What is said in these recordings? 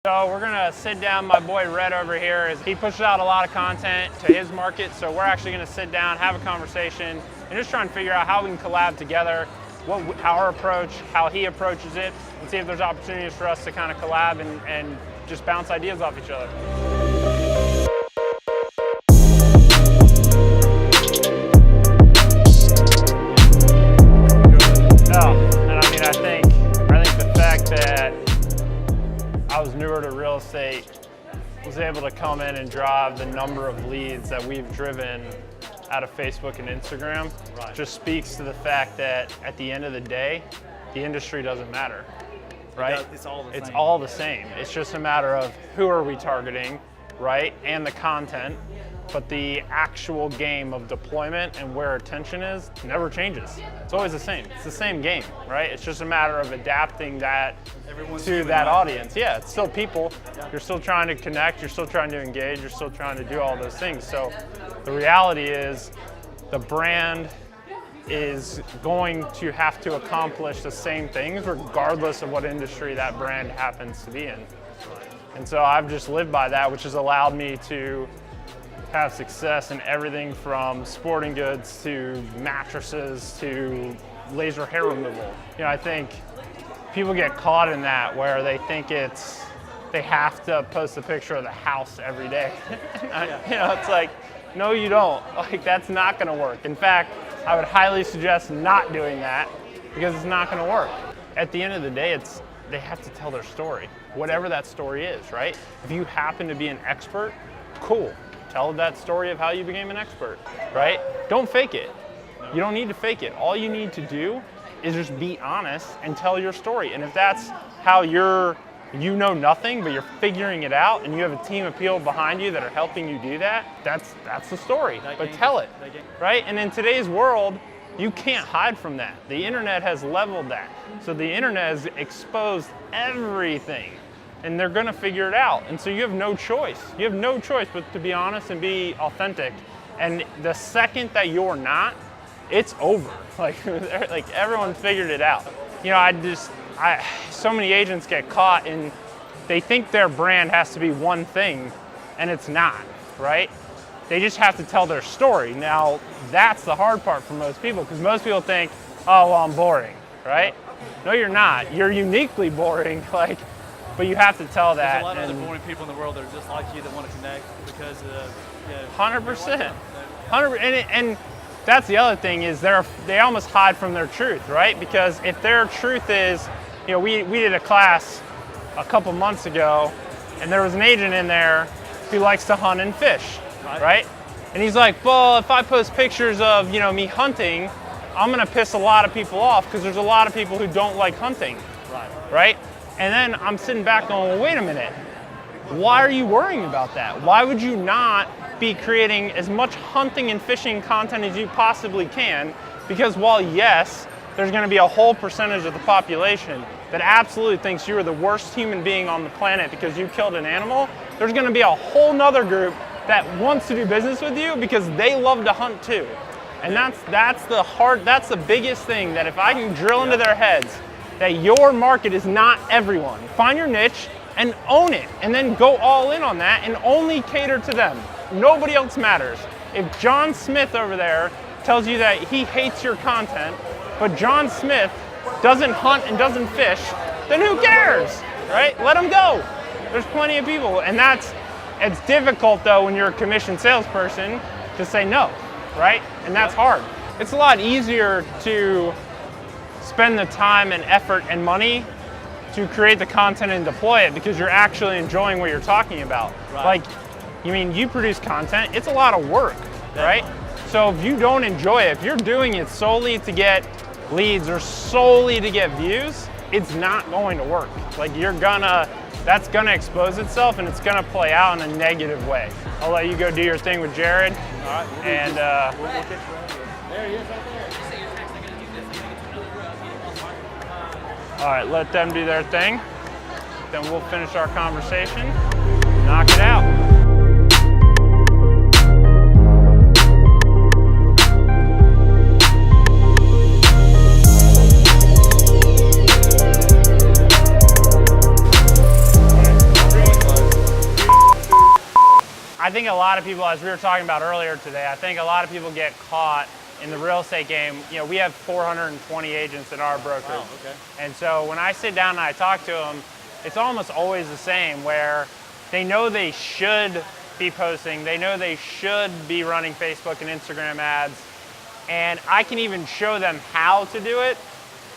So we're gonna sit down, my boy Red over here, he pushes out a lot of content to his market, so we're actually gonna sit down, have a conversation, and just try and figure out how we can collab together, what our approach, how he approaches it, and see if there's opportunities for us to kind of collab and just bounce ideas off each other. I was newer to real estate, was able to come in and drive the number of leads that we've driven out of Facebook and Instagram. Right. Just speaks to the fact that at the end of the day, the industry doesn't matter, right? It's all the same. It's all the same. It's just a matter of who are we targeting, right? And the content. But the actual game of deployment and where attention is never changes. It's always the same. It's the same game, right? It's just a matter of adapting that to that audience. Yeah, it's still people. You're still trying to connect. You're still trying to engage. You're still trying to do all those things. So the reality is the brand is going to have to accomplish the same things regardless of what industry that brand happens to be in. And so I've just lived by that, which has allowed me to have success in everything from sporting goods to mattresses to laser hair removal. You know, I think people get caught in that where they think they have to post a picture of the house every day. You know, it's like, no, you don't. Like, that's not gonna work. In fact, I would highly suggest not doing that because it's not gonna work. At the end of the day, they have to tell their story, whatever that story is, right? If you happen to be an expert, cool. Tell that story of how you became an expert, right? Don't fake it. You don't need to fake it. All you need to do is just be honest and tell your story. And if that's how you know nothing, but you're figuring it out and you have a team of people behind you that are helping you do that, that's the story. But tell it, right? And in today's world, you can't hide from that. The internet has leveled that. So the internet has exposed everything. And they're gonna figure it out. And so you have no choice. You have no choice but to be honest and be authentic. And the second that you're not, it's over. Like everyone figured it out. You know, so many agents get caught in, they think their brand has to be one thing, and it's not, right? They just have to tell their story. Now, that's the hard part for most people, because most people think, oh, well, I'm boring, right? No, you're not. You're uniquely boring. But you have to tell that. There's a lot of other boring people in the world that are just like you that want to connect because of, 100%. 100%. And that's the other thing is they almost hide from their truth, right? Because if their truth is, you know, we did a class a couple months ago, and there was an agent in there who likes to hunt and fish, right? And he's like, well, if I post pictures of, you know, me hunting, I'm gonna piss a lot of people off because there's a lot of people who don't like hunting, right? And then I'm sitting back going, well, wait a minute. Why are you worrying about that? Why would you not be creating as much hunting and fishing content as you possibly can? Because while yes, there's gonna be a whole percentage of the population that absolutely thinks you are the worst human being on the planet because you killed an animal, there's gonna be a whole nother group that wants to do business with you because they love to hunt too. And that's the biggest thing, that if I can drill into their heads that your market is not everyone. Find your niche and own it, and then go all in on that and only cater to them. Nobody else matters. If John Smith over there tells you that he hates your content, but John Smith doesn't hunt and doesn't fish, then who cares, right? Let him go. There's plenty of people, and it's difficult though when you're a commission salesperson to say no, right? And that's hard. It's a lot easier to spend the time and effort and money to create the content and deploy it because you're actually enjoying what you're talking about. Like, you produce content, it's a lot of work, right? So if you don't enjoy it, if you're doing it solely to get leads or solely to get views, it's not going to work. Like, that's gonna expose itself and it's gonna play out in a negative way. I'll let you go do your thing with Jared. All right. And we'll get you right here. There he is right there. All right, let them do their thing. Then we'll finish our conversation, knock it out. I think a lot of people, as we were talking about earlier today, I think a lot of people get caught in the real estate game. You know, we have 420 agents in our brokerage. Wow, okay. And so when I sit down and I talk to them, it's almost always the same, where they know they should be posting, they know they should be running Facebook and Instagram ads, and I can even show them how to do it,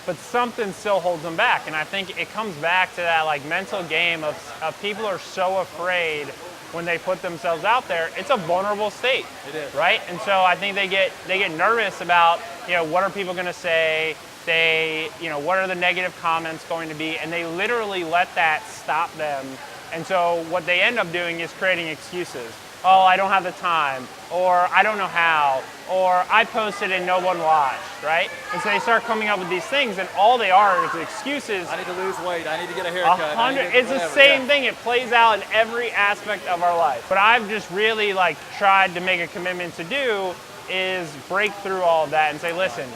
but something still holds them back. And I think it comes back to that like mental game of people are so afraid when they put themselves out there. It's a vulnerable state. It is. Right? And so I think they get nervous about, you know, what are people gonna say? You know, what are the negative comments going to be? And they literally let that stop them. And so what they end up doing is creating excuses. Oh, I don't have the time, or I don't know how, or I posted and no one watched, right? And so they start coming up with these things, and all they are is excuses. I need to lose weight. I need to get a haircut. It's the same thing. It plays out in every aspect of our life. But I've just really like tried to make a commitment to do is break through all of that and say, listen,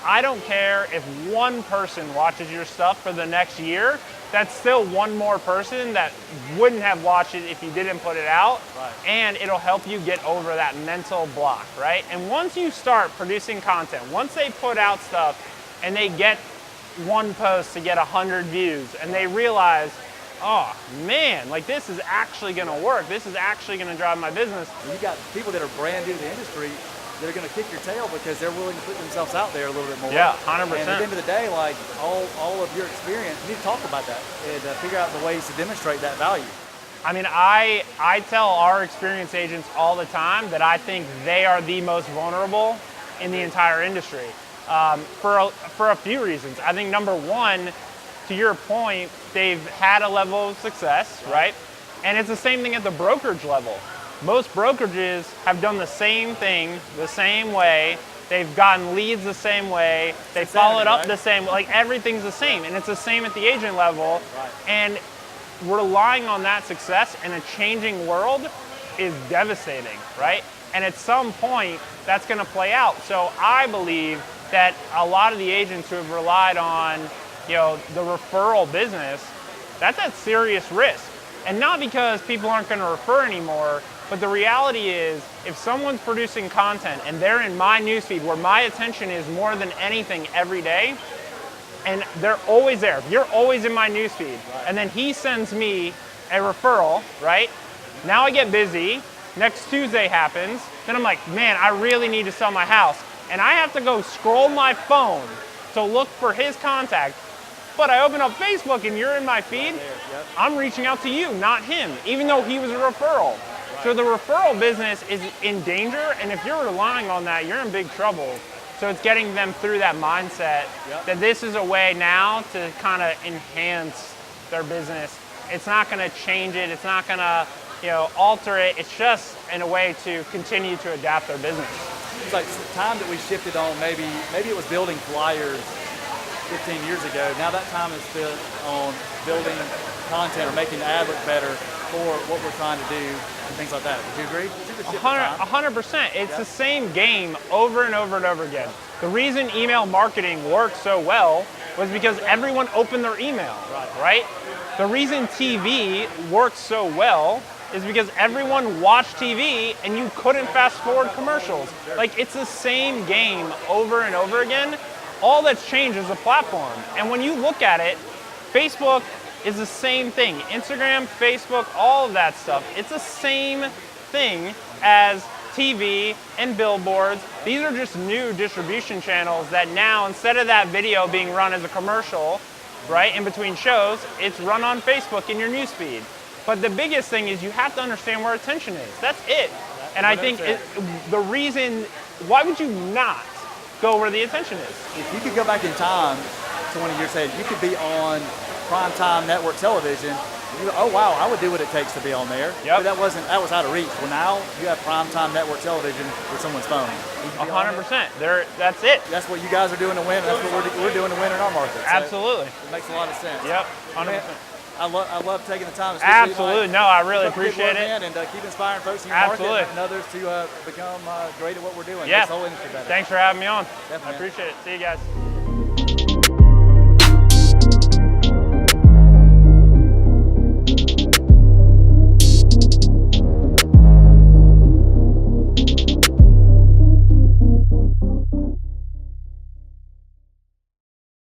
I don't care if one person watches your stuff for the next year. That's still one more person that wouldn't have watched it if you didn't put it out. Right. And it'll help you get over that mental block, right? And once you start producing content, once they put out stuff and they get one post to get 100 views and they realize, oh man, like this is actually gonna work. This is actually gonna drive my business. You got people that are brand new to the industry that are going to kick your tail because they're willing to put themselves out there a little bit more. Yeah, 100%. And at the end of the day, like all of your experience, you need to talk about that and figure out the ways to demonstrate that value. I mean, I tell our experienced agents all the time that I think they are the most vulnerable in the entire industry for a few reasons. I think number one, to your point, they've had a level of success, right? And it's the same thing at the brokerage level. Most brokerages have done the same thing the same way. They've gotten leads the same way. They followed up the same way. Like everything's the same. And it's the same at the agent level. Right. And relying on that success in a changing world is devastating, right? And at some point, that's going to play out. So I believe that a lot of the agents who have relied on, you know, the referral business, that's at serious risk. And not because people aren't going to refer anymore, but the reality is, if someone's producing content and they're in my newsfeed where my attention is more than anything every day, and they're always there, if you're always in my newsfeed, and then he sends me a referral, right? Now I get busy, next Tuesday happens, then I'm like, man, I really need to sell my house. And I have to go scroll my phone to look for his contact. But I open up Facebook and you're in my feed, I'm reaching out to you, not him, even though he was a referral. So the referral business is in danger, and if you're relying on that, you're in big trouble. So it's getting them through that mindset that this is a way now to kind of enhance their business. It's not going to change it. It's not going to, you know, alter it. It's just in a way to continue to adapt their business. It's like the time that we shifted on, maybe it was building flyers 15 years ago. Now that time is spent on building content or making the ad look better for what we're trying to do and things like that. Would you agree? 100%. It's the same game over and over and over again. The reason email marketing worked so well was because everyone opened their email, right? The reason TV worked so well is because everyone watched TV and you couldn't fast forward commercials. Like, it's the same game over and over again. All that's changed is the platform. And when you look at it, Facebook is the same thing. Instagram, Facebook, all of that stuff. It's the same thing as TV and billboards. These are just new distribution channels that now, instead of that video being run as a commercial, right, in between shows, it's run on Facebook in your newsfeed. But the biggest thing is you have to understand where attention is. That's it. And I think the reason, why would you not go where the attention is? If you could go back in time 20 years ahead, you could be on primetime network television. Oh wow, I would do what it takes to be on there. Yep. But that was out of reach. Well, now you have primetime network television with someone's phone. 100%. That's it. That's what you guys are doing to win. That's what we're doing to win in our market. So Absolutely. it makes a lot of sense. Yep. 100%. Man, I love taking the time. Absolutely. No, I really appreciate it. And keep inspiring folks in your market and others to become great at what we're doing. Yeah. This whole industry better. Thanks for having me on. Definitely. I appreciate it. See you guys.